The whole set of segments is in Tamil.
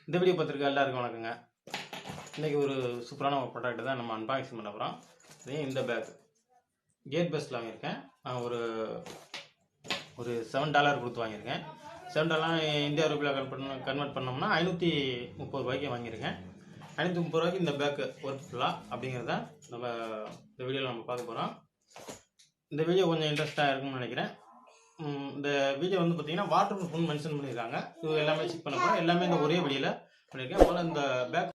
இந்த வீடியோ பார்த்துருக்க எல்லாருக்கும் வணக்கங்க. இன்றைக்கி ஒரு சூப்பரான ஒரு ப்ராடக்ட் தான் நம்ம அன்பாக்சிங் பண்ண போகிறோம். இதே இந்த பேக் கேட் பெஸ்ட்டில் வாங்கியிருக்கேன். நான் ஒரு $7 கொடுத்து வாங்கியிருக்கேன். $7 இந்தியா ரூபாயில் கன்வெர்ட் பண்ணோம்னா $530 வாங்கியிருக்கேன். $530 இந்த பேக்கு ஒர்க்ஃபுல்லாக அப்படிங்கிறத நம்ம இந்த வீடியோவில் நம்ம பார்க்க போகிறோம். இந்த வீடியோ கொஞ்சம் இன்ட்ரெஸ்ட்டாக இருக்கும்னு நினைக்கிறேன். இந்த வீடியோ வந்து பார்த்தீங்கன்னா வாட்டர் ப்ரூஃப்னு மென்ஷன் பண்ணியிருக்காங்க. இது எல்லாமே செக் பண்ண போகிறோம். எல்லாமே இந்த ஒரே வீடியோவில் பண்ணியிருக்கேன். முதல்ல இந்த பேக்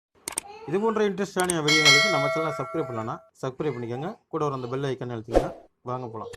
இது போன்ற இன்ட்ரெஸ்டான வீடியோங்களுக்கு நம்ம சேனலை சப்ஸ்கிரைப் பண்ணலன்னா சப்ஸ்கிரைப் பண்ணிக்கோங்க. கூட ஒரு அந்த பெல் ஐக்கான் அழுத்திங்கன்னா வாங்க போகலாம்.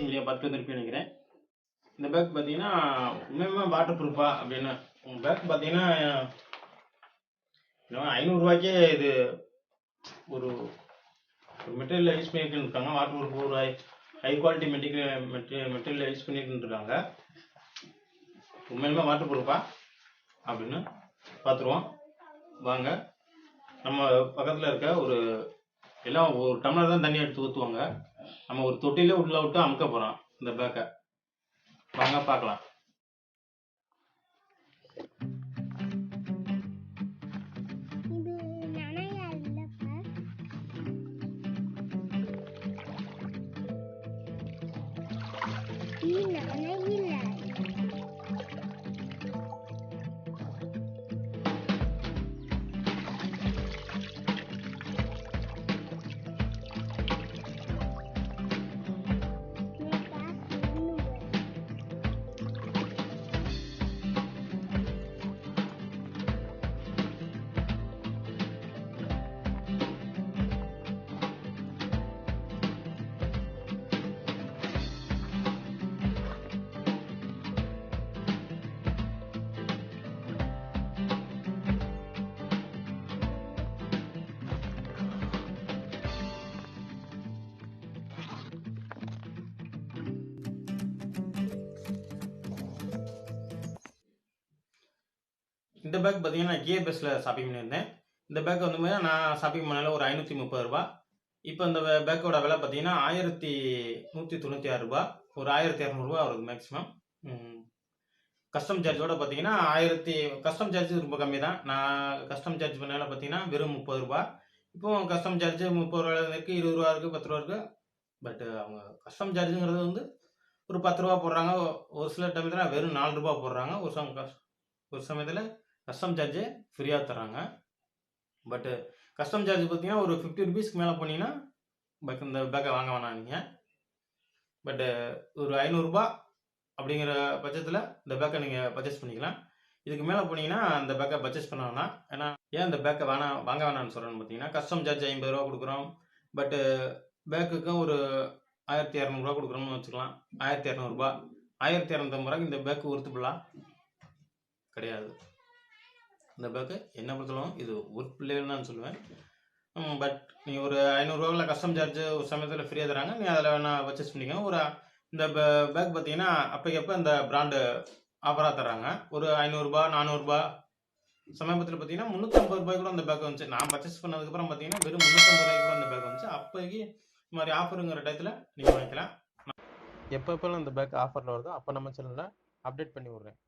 வீடியோ பார்த்து திருப்பி நினைக்கிறேன். இந்த பேக் பார்த்தீங்கன்னா உண்மையுமே வாட்டர் ப்ரூஃபா அப்படின்னு உங்கள் பேக் பார்த்தீங்கன்னா $500 இது ஒரு மெட்டீரியல் யூஸ் பண்ணிட்டு இருக்காங்க. வாட்டர் ப்ரூஃப் ஒரு ஹை குவாலிட்டி மெட்டீரியல் யூஸ் பண்ணிட்டு இருக்காங்க. உண்மையுமே வாட்டர் ப்ரூஃபா அப்படின்னு பார்த்துருவோம் வாங்க. நம்ம பக்கத்தில் இருக்க எல்லாம் ஒரு டம்ளர் தான் தண்ணி எடுத்து ஊற்றுவாங்க. நம்ம ஒரு தொட்டிலே உள்ள விட்டு அமுக்க போகிறோம் இந்த பேக்கை. வாங்க பார்க்கலாம். இந்த பேக் பார்த்தீங்கன்னா நான் கியர் பேஸில் ஷாப்பிங் பண்ணியிருந்தேன். இந்த பேக் வந்து நான் ஷாப்பிங் பண்ணதில் ஒரு ரூ. 530. இப்போ இந்த பேக்கோட விலை பார்த்தீங்கன்னா ரூ. 1196, ஒரு ரூ. 1200 வருது மேக்ஸிமம். கஸ்டம் சார்ஜோட பார்த்தீங்கன்னா கஸ்டம் சார்ஜ் ரொம்ப கம்மி தான். நான் கஸ்டம் சார்ஜ் பண்ணதில் பார்த்தீங்கன்னா வெறும் ரூ. 30. இப்போ கஸ்டம் சார்ஜ் ரூ. 30 இருக்குது, ரூ. 20 இருக்குது, ரூ. 10 இருக்குது. பட் அவங்க கஸ்டம் சார்ஜுங்கிறது வந்து ஒரு ரூ. 10 போடுறாங்க. ஒரு சில டைம்ல வெறும் ரூ. 4 போடுறாங்க. ஒரு சமயத்தில் கஸ்டம் சார்ஜ் ஃப்ரீயாக தராங்க. பட் கஸ்டம் சார்ஜ் பார்த்தீங்கன்னா ஒரு ₹50 மேலே போனீங்கன்னா இந்த பேக்கை வாங்க வேணாம் நீங்கள். பட் ஒரு ரூ. 500 அப்படிங்கிற பட்சத்தில் இந்த பேக்கை நீங்கள் பர்ச்சேஸ் பண்ணிக்கலாம். இதுக்கு மேலே போனீங்கன்னா அந்த பேக்கை பர்ச்சேஸ் பண்ண வேணாம். ஏன்னா ஏன் இந்த பேக்கை வாங்க வேணாம்னு சொல்கிறேன்னு பார்த்தீங்கன்னா, கஸ்டம் சார்ஜ் ₹50 கொடுக்குறோம். பட்டு பேக்குக்கும் ஒரு ரூ. 1200 கொடுக்குறோம்னு வச்சுக்கலாம். ரூ. 1200, ரூ. 1250 இந்த பேக்கு ஒர்த்துபுல்லா கிடையாது. இந்த பேக்கு என்ன பொறுத்தளவும் இது ஒர்த்ஃபுல்லுன்னு தான் சொல்லுவேன். பட் நீங்கள் ஒரு ரூ. 500 கஸ்டம் சார்ஜ் ஒரு சமயத்தில் ஃப்ரீயாக தராங்க. நீங்கள் அதில் வேணால் பர்ச்சேஸ் பண்ணிக்கோங்க. இந்த பேக் பார்த்தீங்கன்னா அப்போக்கப்போ இந்த பிராண்டு ஆஃபராக தராங்க. ஒரு ரூ. 500, ரூ. 400 சமீபத்தில் பார்த்தீங்கன்னா ரூ. 350 கூட அந்த பேக் வந்துச்சு. நான் பர்ச்சேஸ் பண்ணதுக்கப்புறம் பார்த்தீங்கன்னா வெறும் ரூ. 350 கூட அந்த பேக் வந்துச்சு. அப்போதைக்கு இந்த மாதிரி ஆஃபருங்கிற டயத்தில் நீங்கள் வாங்கிக்கலாம். எப்பப்போலாம் இந்த பேக் ஆஃபரில் வருதோ அப்போ நம்ம சேனலில் அப்டேட் பண்ணி விட்றேன்.